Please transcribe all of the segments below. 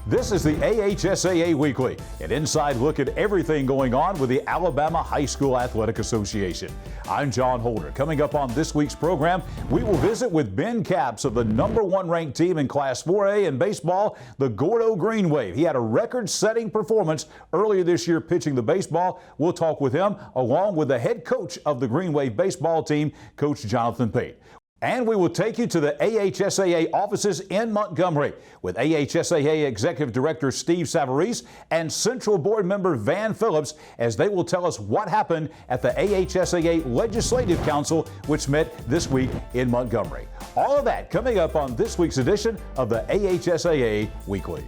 This is the AHSAA Weekly, an inside look at everything going on with the Alabama High School Athletic Association. I'm John Holder. Coming up on this week's program, we will visit with Ben Capps of the #1 ranked team in Class 4A in baseball, the Gordo Green Wave. He had a record-setting performance earlier this year pitching the baseball. We'll talk with him along with the head coach of the Green Wave baseball team, Coach Jonathan Pate. And we will take you to the AHSAA offices in Montgomery with AHSAA Executive Director Steve Savarese and Central Board member Van Phillips as they will tell us what happened at the AHSAA Legislative Council, which met this week in Montgomery. All of that coming up on this week's edition of the AHSAA Weekly.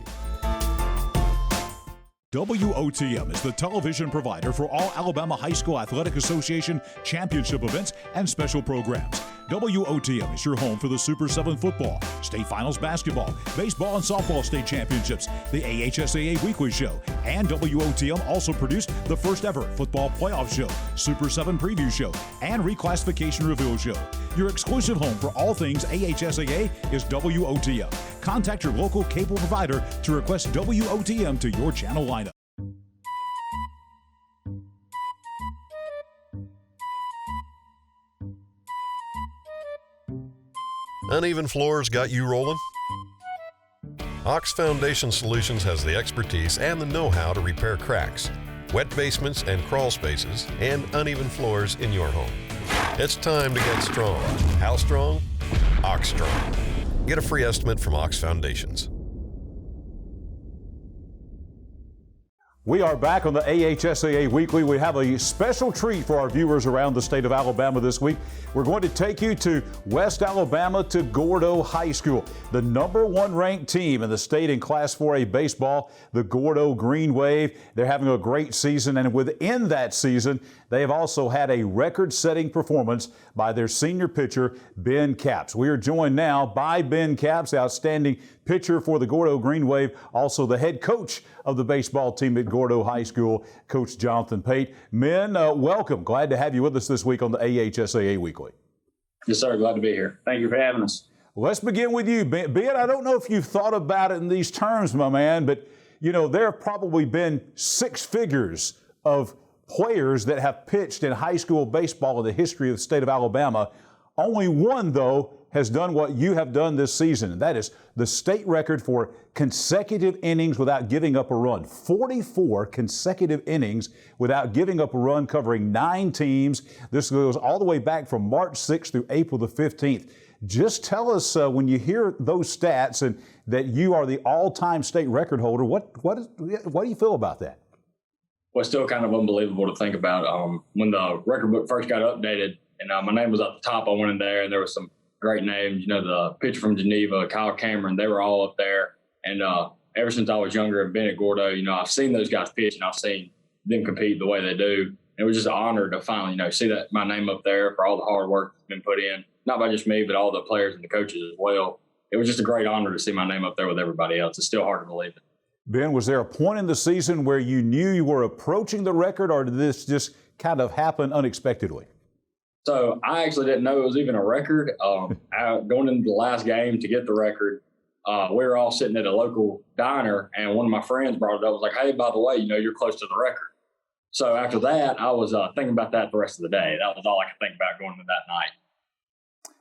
WOTM is the television provider for all Alabama High School Athletic Association championship events and special programs. WOTM is your home for the Super 7 football, state finals basketball, baseball and softball state championships, the AHSAA Weekly Show, and WOTM also produced the first ever football playoff show, Super 7 preview show, and reclassification reveal show. Your exclusive home for all things AHSAA is WOTM. Contact your local cable provider to request WOTM to your channel lineup. Uneven floors got you rolling? Ox Foundation Solutions has the expertise and the know-how to repair cracks, wet basements and crawl spaces, and uneven floors in your home. It's time to get strong. How strong? Ox Strong. Get a free estimate from Ox Foundations. We are back on the AHSAA Weekly. We have a special treat for our viewers around the state of Alabama this week. We're going to take you to West Alabama to Gordo High School. The #1 ranked team in the state in Class 4A baseball, the Gordo Green Wave. They're having a great season, and within that season, they have also had a record-setting performance by their senior pitcher, Ben Capps. We are joined now by Ben Capps, outstanding pitcher for the Gordo Green Wave, also the head coach of the baseball team at Gordo High School, Coach Jonathan Pate. Men, welcome. Glad to have you with us this week on the AHSAA Weekly. Yes, sir. Glad to be here. Thank you for having us. Let's begin with you, Ben. I don't know if you've thought about it in these terms, my man, but, you know, there have probably been 6 figures of players that have pitched in high school baseball in the history of the state of Alabama. Only one, though, has done what you have done this season, and that is the state record for consecutive innings without giving up a run. 44 consecutive innings without giving up a run, covering 9 teams. This goes all the way back from March 6th through April the 15th. Just tell us when you hear those stats and that you are the all-time state record holder, what do you feel about that? Well, it's still kind of unbelievable to think about. When the record book first got updated and my name was at the top, I went in there and there was some great names. You know, the pitcher from Geneva, Kyle Cameron, they were all up there. And ever since I was younger and been at Gordo, you know, I've seen those guys pitch and I've seen them compete the way they do. It was just an honor to finally, you know, see that my name up there for all the hard work that's been put in, not by just me, but all the players and the coaches as well. It was just a great honor to see my name up there with everybody else. It's still hard to believe it. Ben, was there a point in the season where you knew you were approaching the record, or did this just kind of happen unexpectedly? So I actually didn't know it was even a record. Going into the last game to get the record, we were all sitting at a local diner, and one of my friends brought it up. I was like, hey, by the way, you know, you're close to the record. So after that, I was thinking about that the rest of the day. That was all I could think about going into that night.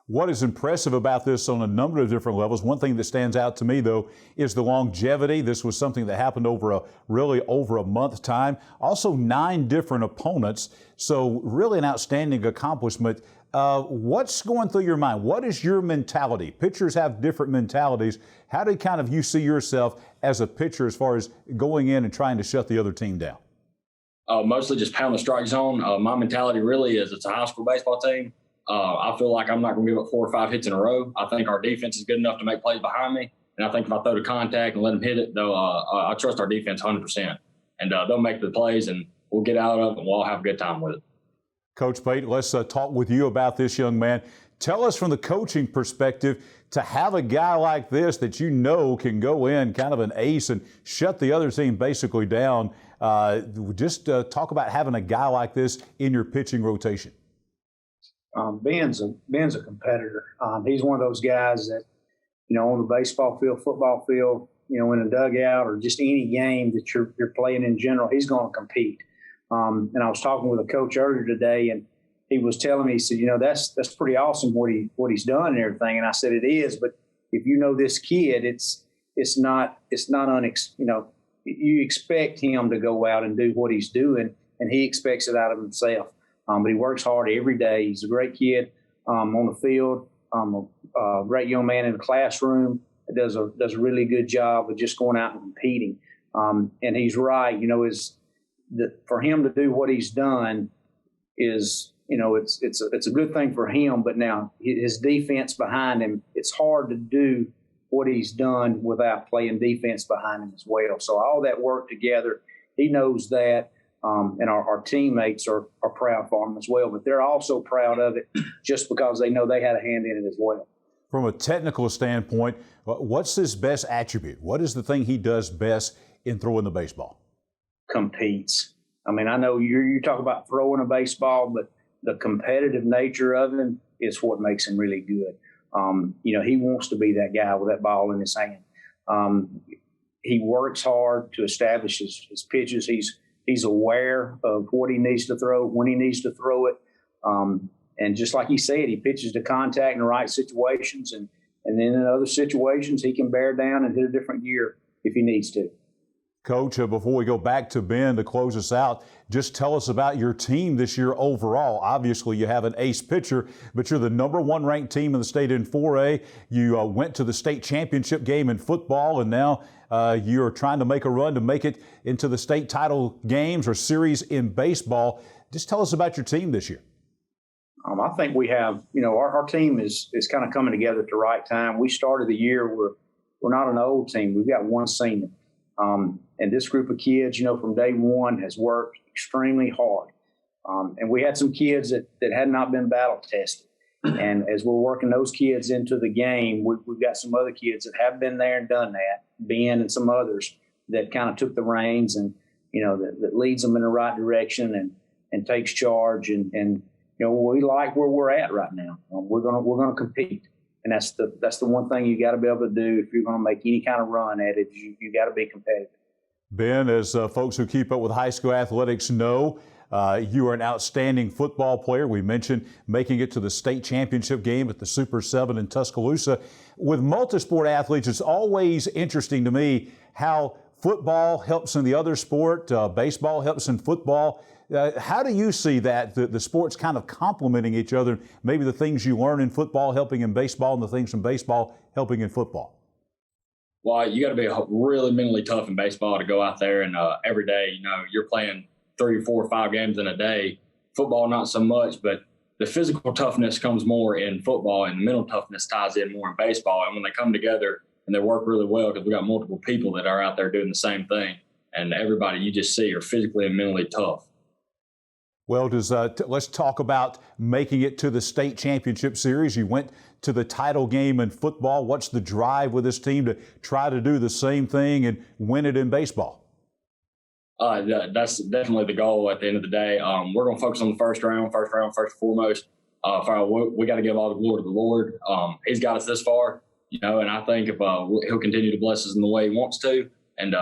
What is impressive about this on a number of different levels, one thing that stands out to me, though, is the longevity. This was something that happened over a month time. Also 9 different opponents, so really an outstanding accomplishment. What's going through your mind? What is your mentality? Pitchers have different mentalities. How do kind of you see yourself as a pitcher as far as going in and trying to shut the other team down? Mostly just pound the strike zone. My mentality really is it's a high school baseball team. I feel like I'm not going to give up 4 or 5 hits in a row. I think our defense is good enough to make plays behind me. And I think if I throw to contact and let them hit it, though, I trust our defense 100%. And they'll make the plays, and we'll get out of it, and we'll all have a good time with it. Coach Pate, let's talk with you about this young man. Tell us from the coaching perspective, to have a guy like this that you know can go in, kind of an ace, and shut the other team basically down. Just talk about having a guy like this in your pitching rotation. Ben's a competitor. He's one of those guys that, you know, on the baseball field, football field, in a dugout or just any game that you're playing in general, he's going to compete. And I was talking with a coach earlier today, and he was telling me, he said, that's pretty awesome what he's done and everything. And I said, it is, but if you know this kid, it's not you expect him to go out and do what he's doing, and he expects it out of himself. But he works hard every day. He's a great kid on the field, a great young man in the classroom. Does a really good job of just going out and competing. And he's right, for him to do what he's done is, it's a good thing for him. But now his defense behind him, it's hard to do what he's done without playing defense behind him as well. So all that work together, he knows that. And our teammates are proud for him as well. But they're also proud of it just because they know they had a hand in it as well. From a technical standpoint, what's his best attribute? What is the thing he does best in throwing the baseball? Competes. I mean, I know you talk about throwing a baseball, but the competitive nature of him is what makes him really good. He wants to be that guy with that ball in his hand. He works hard to establish his pitches. He's aware of what he needs to throw, when he needs to throw it. And just like he said, he pitches to contact in the right situations. And then in other situations, he can bear down and hit a different gear if he needs to. Coach, before we go back to Ben to close us out, just tell us about your team this year overall. Obviously, you have an ace pitcher, but you're the #1 ranked team in the state in 4A. You went to the state championship game in football, and now you're trying to make a run to make it into the state title games or series in baseball. Just tell us about your team this year. I think we have, our team is kind of coming together at the right time. We started the year, we're not an old team. We've got one senior. And this group of kids, from day one has worked extremely hard. And we had some kids that had not been battle tested. And as we're working those kids into the game, we've got some other kids that have been there and done that, Ben and some others that kind of took the reins and, that leads them in the right direction and takes charge. And we like where we're at right now. We're gonna compete. And that's the one thing you got to be able to do if you're going to make any kind of run at it. You got to be competitive. Ben, as folks who keep up with high school athletics know, you are an outstanding football player. We mentioned making it to the state championship game at the Super 7 in Tuscaloosa. With multisport athletes, it's always interesting to me how football helps in the other sport, baseball helps in football. How do you see that, the sports kind of complementing each other, maybe the things you learn in football helping in baseball and the things from baseball helping in football? Well, you got to be really mentally tough in baseball to go out there and every day, you're playing 3, 4, 5 games in a day. Football, not so much, but the physical toughness comes more in football and the mental toughness ties in more in baseball. And when they come together and they work really well, because we got multiple people that are out there doing the same thing, and everybody you just see are physically and mentally tough. Well, let's talk about making it to the state championship series. You went to the title game in football. What's the drive with this team to try to do the same thing and win it in baseball? That's definitely the goal at the end of the day. We're going to focus on the first round, first and foremost. We got to give all the glory to the Lord. He's got us this far, and I think if he'll continue to bless us in the way he wants to. And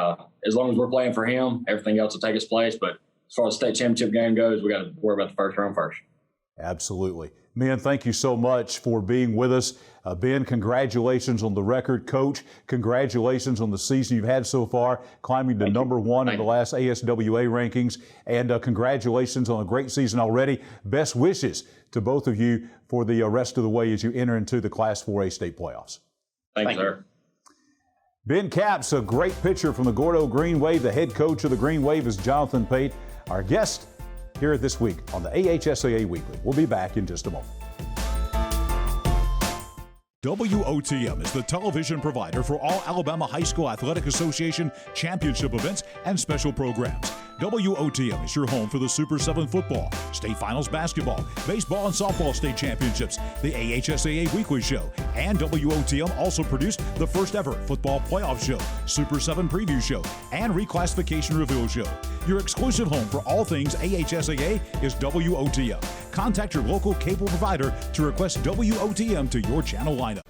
as long as we're playing for him, everything else will take its place. But as far as the state championship game goes, we got to worry about the first round first. Absolutely. Ben, thank you so much for being with us. Ben, congratulations on the record. Coach, congratulations on the season you've had so far, climbing to #1 in the last ASWA rankings. And congratulations on a great season already. Best wishes to both of you for the rest of the way as you enter into the Class 4A state playoffs. Thank you, sir. Ben Capps, a great pitcher from the Gordo Green Wave. The head coach of the Green Wave is Jonathan Pate. Our guest here this week on the AHSAA Weekly. We'll be back in just a moment. WOTM is the television provider for all Alabama High School Athletic Association championship events and special programs. WOTM is your home for the Super 7 football, state finals basketball, baseball and softball state championships, the AHSAA Weekly Show, and WOTM also produced the first ever football playoff show, Super 7 preview show, and reclassification reveal show. Your exclusive home for all things AHSAA is WOTM. Contact your local cable provider to request WOTM to your channel lineup.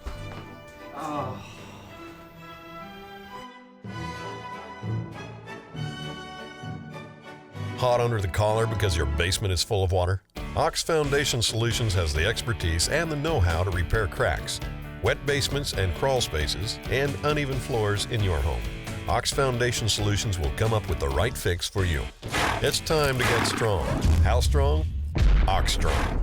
Hot under the collar because your basement is full of water? AHSAA Foundation Solutions has the expertise and the know-how to repair cracks, wet basements and crawl spaces, and uneven floors in your home. AHSAA Foundation Solutions will come up with the right fix for you. It's time to get strong. How strong? AHSAA Strong.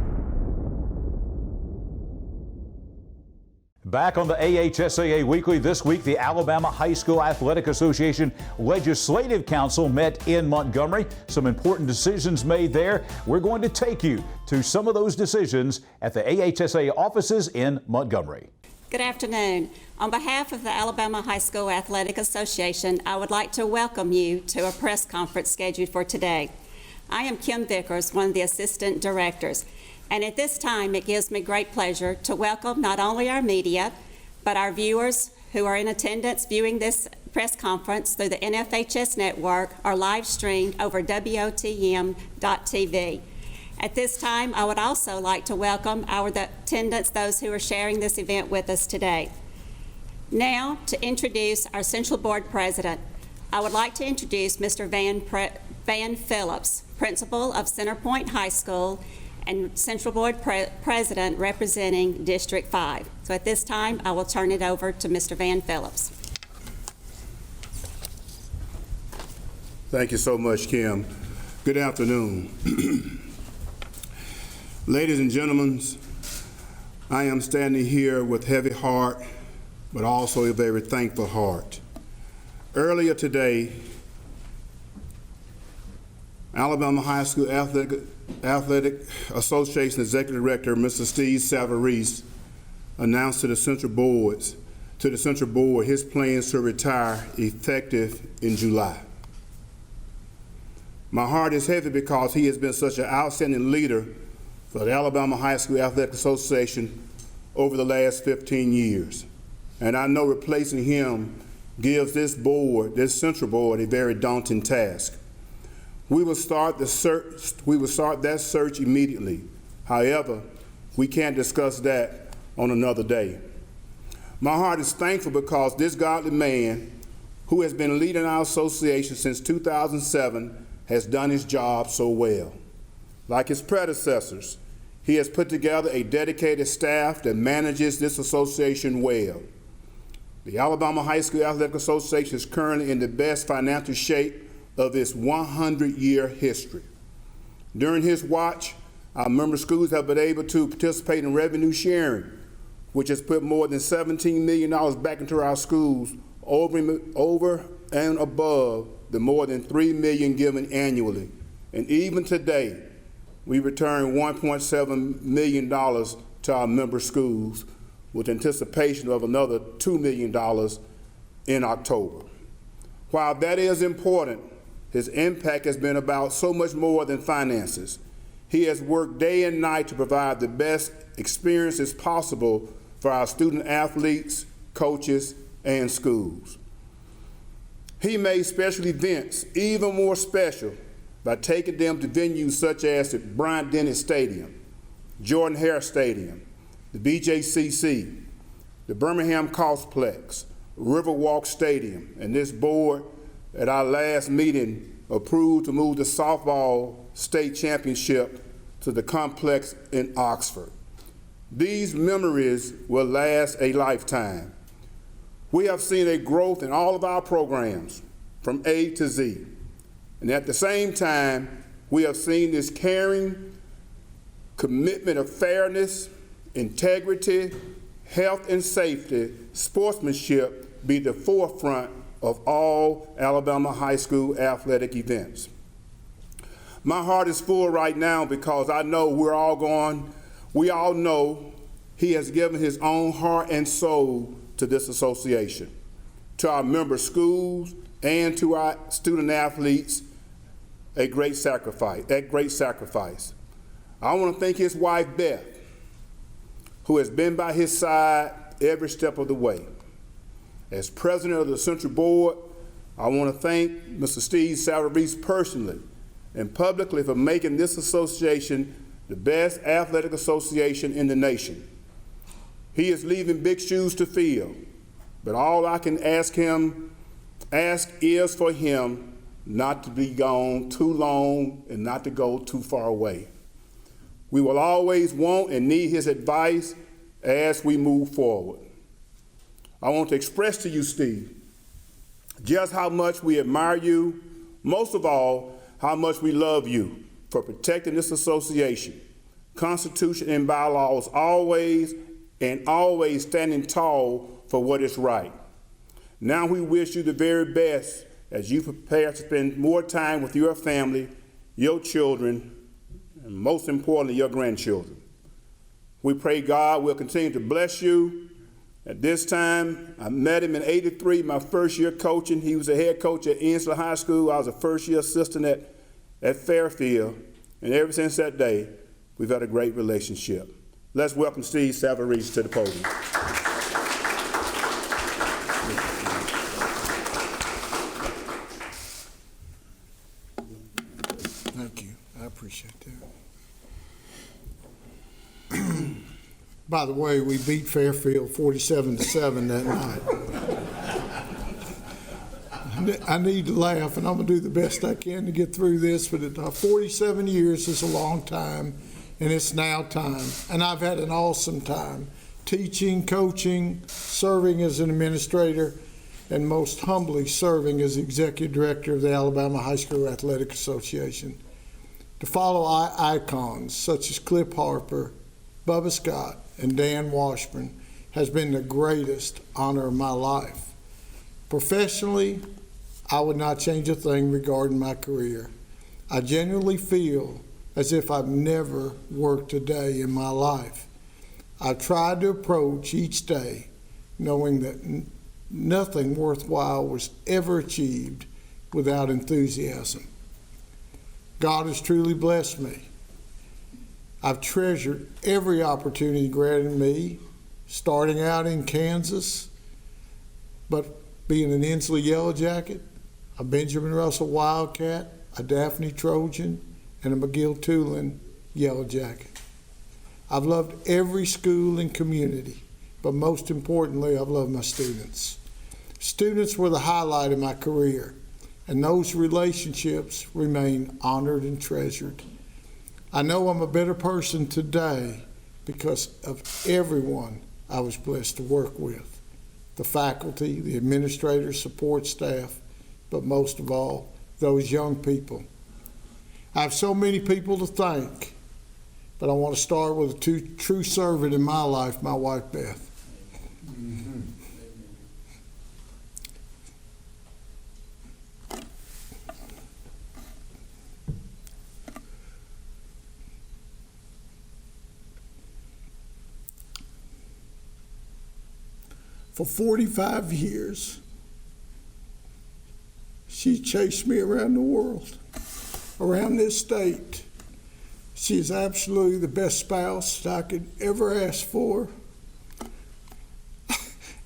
Back on the AHSAA Weekly this week, the Alabama High School Athletic Association Legislative Council met in Montgomery. Some important decisions made there. We're going to take you to some of those decisions at the AHSAA offices in Montgomery. Good afternoon. On behalf of the Alabama High School Athletic Association, I would like to welcome you to a press conference scheduled for today. I am Kim Vickers, one of the assistant directors. And at this time, it gives me great pleasure to welcome not only our media, but our viewers who are in attendance viewing this press conference through the NFHS network or live streamed over WOTM.tv. At this time, I would also like to welcome our attendants, those who are sharing this event with us today. Now, to introduce our Central Board President, I would like to introduce Mr. Van Phillips, Principal of Centerpoint High School and Central Board President representing District 5. So at this time, I will turn it over to Mr. Van Phillips. Thank you so much, Kim. Good afternoon. Ladies and gentlemen, I am standing here with heavy heart, but also a very thankful heart. Earlier today, Alabama High School Athletic Association Executive Director, Mr. Steve Savarese, announced to the Central Board his plans to retire effective in July. My heart is heavy because he has been such an outstanding leader for the Alabama High School Athletic Association over the last 15 years. And I know replacing him gives this Central Board, a very daunting task. We will start that search immediately. However, we can't discuss that on another day. My heart is thankful because this godly man, who has been leading our association since 2007, has done his job so well. Like his predecessors, he has put together a dedicated staff that manages this association well. The Alabama High School Athletic Association is currently in the best financial shape of its 100-year history. During his watch, our member schools have been able to participate in revenue sharing, which has put more than $17 million back into our schools over and above the more than $3 million given annually. And even today, we return $1.7 million to our member schools with anticipation of another $2 million in October. While that is important, his impact has been about so much more than finances. He has worked day and night to provide the best experiences possible for our student athletes, coaches, and schools. He made special events even more special by taking them to venues such as the Bryant-Denny Stadium, Jordan-Hare Stadium, the BJCC, the Birmingham Costplex, Riverwalk Stadium, and this board at our last meeting approved to move the softball state championship to the complex in Oxford. These memories will last a lifetime. We have seen a growth in all of our programs from A to Z. And at the same time, we have seen this caring commitment of fairness, integrity, health and safety, sportsmanship be the forefront of all Alabama high school athletic events. My heart is full right now because I know we all know he has given his own heart and soul to this association, to our member schools, and to our student athletes, a great sacrifice. I want to thank his wife, Beth, who has been by his side every step of the way. As president of the Central Board, I want to thank Mr. Steve Savarese personally and publicly for making this association the best athletic association in the nation. He is leaving big shoes to fill, but all I can ask is for him not to be gone too long and not to go too far away. We will always want and need his advice as we move forward. I want to express to you, Steve, just how much we admire you, most of all, how much we love you for protecting this association, Constitution and bylaws, always standing tall for what is right. Now we wish you the very best as you prepare to spend more time with your family, your children, and most importantly, your grandchildren. We pray God will continue to bless you. At this time, I met him in '83, my first year coaching. He was a head coach at Inslee High School. I was a first year assistant at Fairfield. And ever since that day, we've had a great relationship. Let's welcome Steve Savarese to the podium. Thank you. I appreciate that. By the way, we beat Fairfield 47-7 that night. I need to laugh, and I'm going to do the best I can to get through this, but 47 years is a long time, and it's now time. And I've had an awesome time teaching, coaching, serving as an administrator, and most humbly serving as executive director of the Alabama High School Athletic Association. To follow icons such as Cliff Harper, Bubba Scott, and Dan Washburn has been the greatest honor of my life. Professionally, I would not change a thing regarding my career. I genuinely feel as if I've never worked a day in my life. I've tried to approach each day knowing that nothing worthwhile was ever achieved without enthusiasm. God has truly blessed me. I've treasured every opportunity granted me, starting out in Kansas, but being an Inslee Yellow Jacket, a Benjamin Russell Wildcat, a Daphne Trojan, and a McGill-Tulane Yellow Jacket. I've loved every school and community, but most importantly, I've loved my students. Students were the highlight of my career, and those relationships remain honored and treasured. I know I'm a better person today because of everyone I was blessed to work with. The faculty, the administrators, support staff, but most of all, those young people. I have so many people to thank, but I want to start with a true servant in my life, my wife, Beth. For 45 years, she chased me around the world, around this state. She is absolutely the best spouse I could ever ask for.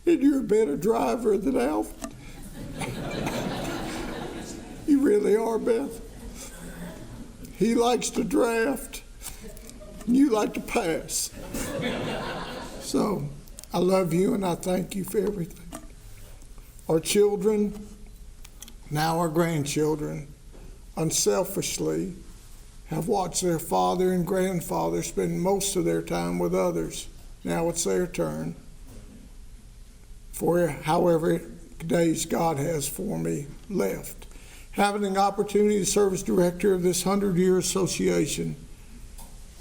And you're a better driver than Alvin. You really are, Beth. He likes to draft, and you like to pass. So, I love you and I thank you for everything. Our children, now our grandchildren, unselfishly have watched their father and grandfather spend most of their time with others. Now it's their turn. For however days God has for me left. Having an opportunity to serve as director of this 100-year association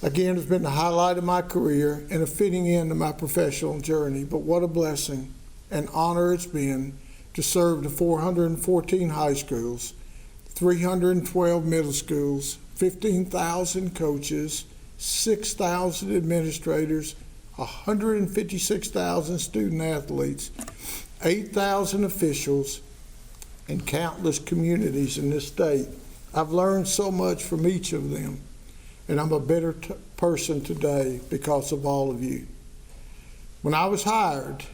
again, has been the highlight of my career and a fitting end to my professional journey. But what a blessing and honor it's been to serve the 414 high schools, 312 middle schools, 15,000 coaches, 6,000 administrators, 156,000 student athletes, 8,000 officials, and countless communities in this state. I've learned so much from each of them. And I'm a better person today because of all of you. When I was hired,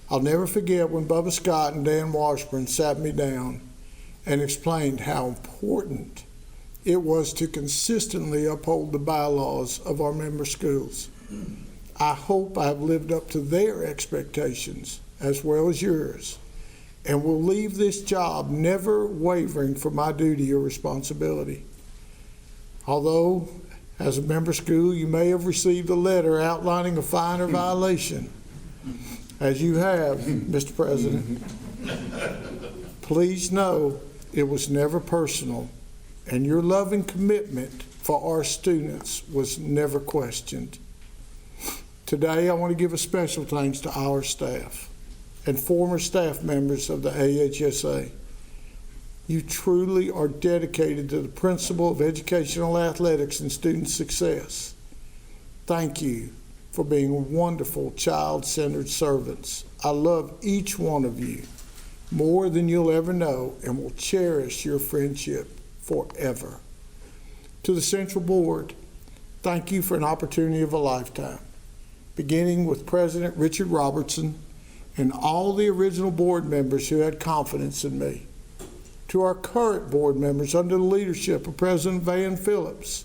I'll never forget when Bubba Scott and Dan Washburn sat me down and explained how important it was to consistently uphold the bylaws of our member schools. I hope I have lived up to their expectations as well as yours. and will leave this job never wavering from my duty or responsibility. Although, as a member school, you may have received a letter outlining a fine or violation, as you have, Mr. President, please know it was never personal, and your loving commitment for our students was never questioned. Today, I want to give a special thanks to our staff and former staff members of the AHSAA. You truly are dedicated to the principle of educational athletics and student success. Thank you for being wonderful child-centered servants. I love each one of you more than you'll ever know and will cherish your friendship forever. To the Central Board, thank you for an opportunity of a lifetime, beginning with President Richard Robertson and all the original board members who had confidence in me. To our current board members under the leadership of President Van Phillips,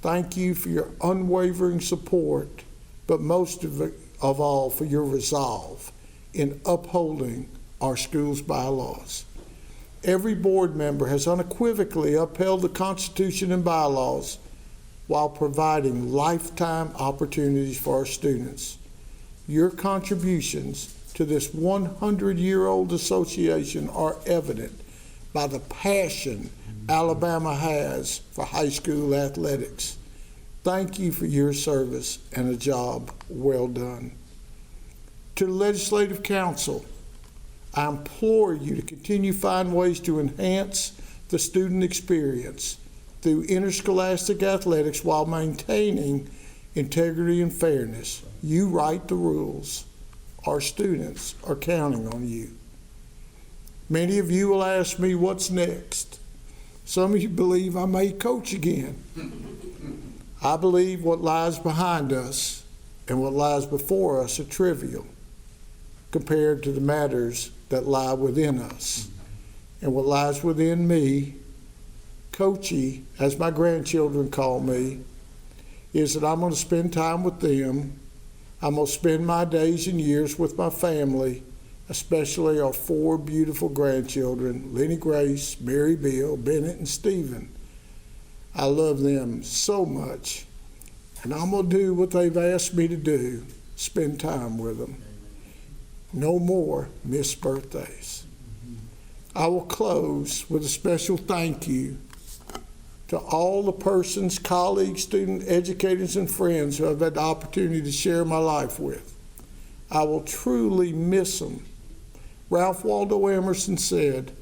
thank you for your unwavering support, but most of all for your resolve in upholding our school's bylaws. Every board member has unequivocally upheld the Constitution and bylaws while providing lifetime opportunities for our students. Your contributions to this 100-year-old association are evident by the passion Alabama has for high school athletics. Thank you for your service and a job well done. To the Legislative Council, I implore you to continue to find ways to enhance the student experience through interscholastic athletics while maintaining integrity and fairness. You write the rules. Our students are counting on you. Many of you will ask me what's next. Some of you believe I may coach again. I believe what lies behind us and what lies before us are trivial compared to the matters that lie within us. And what lies within me, Coachy, as my grandchildren call me, is that I'm going to spend time with them. I'm going to spend my days and years with my family, especially our 4 beautiful grandchildren, Lenny Grace, Mary Bill, Bennett, and Stephen. I love them so much, and I'm going to do what they've asked me to do, spend time with them. No more missed birthdays. I will close with a special thank you to all the persons, colleagues, students, educators, and friends who I've had the opportunity to share my life with. I will truly miss them. Ralph Waldo Emerson said,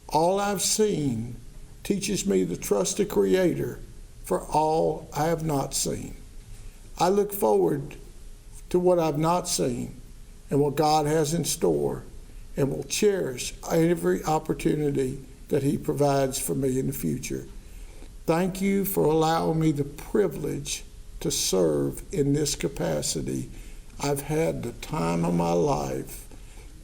"All I've seen teaches me to trust the Creator for all I have not seen." I look forward to what I've not seen and what God has in store, and will cherish every opportunity that He provides for me in the future. Thank you for allowing me the privilege to serve in this capacity. I've had the time of my life,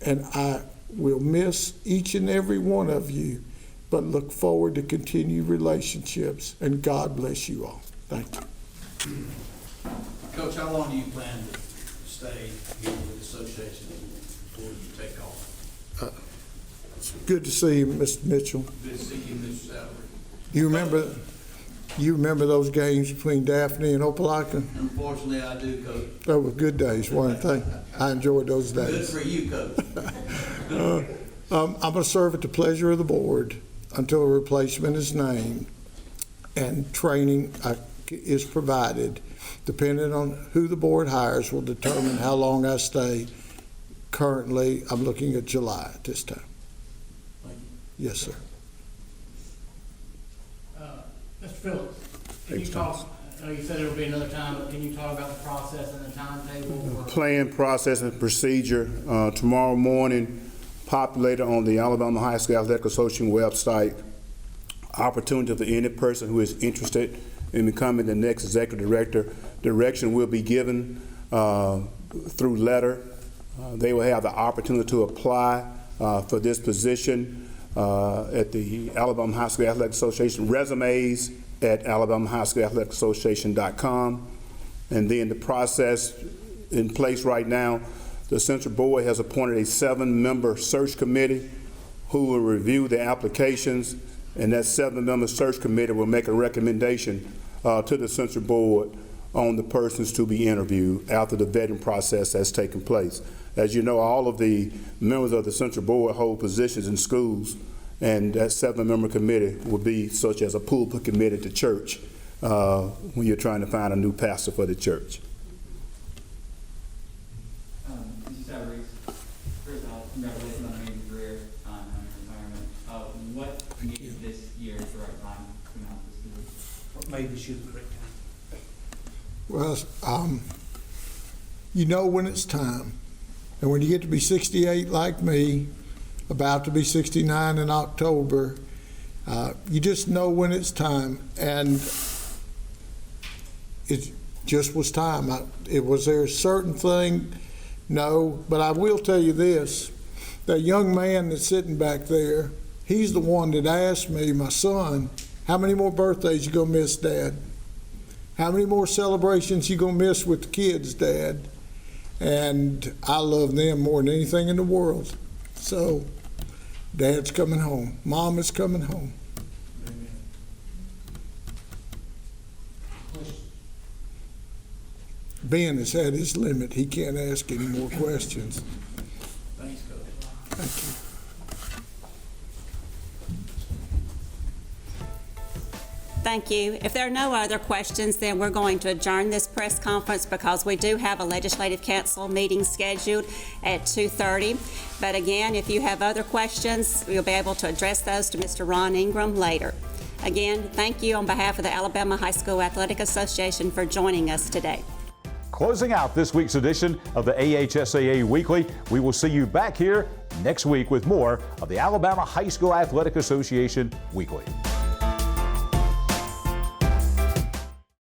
and I will miss each and every one of you, but look forward to continued relationships, and God bless you all. Thank you. Coach, how long do you plan to stay here with the association before you take off? It's good to see you, Mr. Mitchell. Good to see you, Mr. Salary. You remember those games between Daphne and Opelika? Unfortunately, I do, Coach. They were good days, weren't they? I enjoyed those days. Good for you, Coach. I'm going to serve at the pleasure of the board until a replacement is named and training is provided. Depending on who the board hires will determine how long I stay. Currently, I'm looking at July at this time. Thank you. Yes, sir. Mr. Phillips, can you talk, I know you said there'll be another time, but can you talk about the process and the timetable? Plan, process, and procedure tomorrow morning, populated on the Alabama High School Athletic Association website. Opportunity for any person who is interested in becoming the next executive director. Direction will be given through letter. They will have the opportunity to apply for this position at the Alabama High School Athletic Association. Resumes at alabamahighschoolathletic.association.com. And then the process in place right now, the Central Board has appointed a 7-member search committee who will review the applications, and that 7-member search committee will make a recommendation to the Central Board on the persons to be interviewed after the vetting process has taken place. As you know, all of the members of the Central Board hold positions in schools, and that 7-member committee will be such as a pulpit committee to church when you're trying to find a new pastor for the church. First of all, congratulations on your career on your retirement. What made this year the right time to come out this year? What made this year the correct time? Well, you know when it's time. And when you get to be 68 like me, about to be 69 in October, you just know when it's time. And it just was time. Was there a certain thing? No, but I will tell you this. That young man that's sitting back there, he's the one that asked me, my son, how many more birthdays you gonna miss, Dad? How many more celebrations you gonna miss with the kids, Dad? And I love them more than anything in the world. So, Dad's coming home. Mom is coming home. Ben has had his limit. He can't ask any more questions. Thanks, Coach. Thank you. Thank you. If there are no other questions, then we're going to adjourn this press conference because we do have a Legislative Council meeting scheduled at 2:30. But again, if you have other questions, you'll be able to address those to Mr. Ron Ingram later. Again, thank you on behalf of the Alabama High School Athletic Association for joining us today. Closing out this week's edition of the AHSAA Weekly, we will see you back here next week with more of the Alabama High School Athletic Association Weekly.